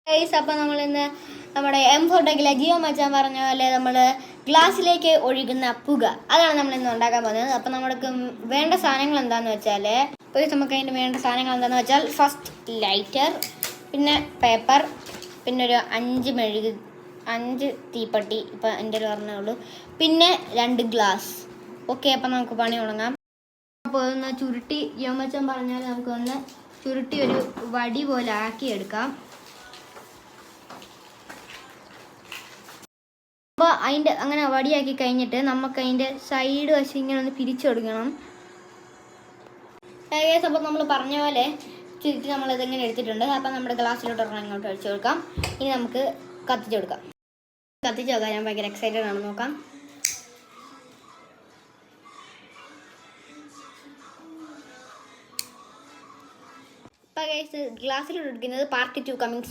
Guys, അപ്പോൾ നമ്മൾ ഇന്ന് നമ്മുടെ M4ടെക്കിലെ ജിയോ മച്ചാൻ പറഞ്ഞ പോലെ നമ്മൾ ഗ്ലാസ്സിലേക്ക് ഒഴുകുന്ന പുക അതാണ് നമ്മൾ ഇന്ന് ഉണ്ടാക്കാൻ പോകുന്നത്. അപ്പോൾ നമുക്ക് വേണ്ട സാധനങ്ങൾ എന്താണെന്ന് വെച്ചാൽ നമുക്ക് അതിന് വേണ്ട സാധനങ്ങൾ എന്താണെന്ന് വെച്ചാൽ ഫസ്റ്റ് ലൈറ്റർ, പിന്നെ പേപ്പർ, പിന്നെ ഒരു 5 തീപ്പട്ടി, ഇപ്പോൾ എൻ്റെ ഒരു പറഞ്ഞേ ഉള്ളൂ, പിന്നെ 2 ഗ്ലാസ്. ഓക്കെ, അപ്പോൾ നമുക്ക് പണി തുടങ്ങാം. അപ്പോൾ ഒന്ന് ചുരുട്ടി ജിയോ മച്ചാൻ പറഞ്ഞാൽ നമുക്കൊന്ന് ചുരുട്ടി ഒരു വടി പോലെ ആക്കിയെടുക്കാം. അപ്പോൾ അതിൻ്റെ അങ്ങനെ വടിയാക്കി കഴിഞ്ഞിട്ട് നമുക്ക് അതിൻ്റെ സൈഡ് വശം ഇങ്ങനെ ഒന്ന് പിരിച്ചു കൊടുക്കണം. അപ്പോൾ നമ്മൾ പറഞ്ഞ പോലെ ചുരുട്ടി നമ്മളിതിങ്ങനെ എടുത്തിട്ടുണ്ട്. അപ്പോൾ നമ്മുടെ ഗ്ലാസ്സിലോട്ട് ഒരെണ്ണം ഇങ്ങോട്ട് ഒഴിച്ചു കൊടുക്കാം. ഇനി നമുക്ക് കത്തിച്ച് കൊടുക്കാം. കത്തിച്ച് നോക്കാം, ഞാൻ ഭയങ്കര എക്സൈറ്റഡ് ആണ്. നോക്കാം. അപ്പോൾ ഗ്ലാസ്സിലോട്ട് എടുക്കുന്നത് പാർട്ട് 2 കമ്മിങ്സ്.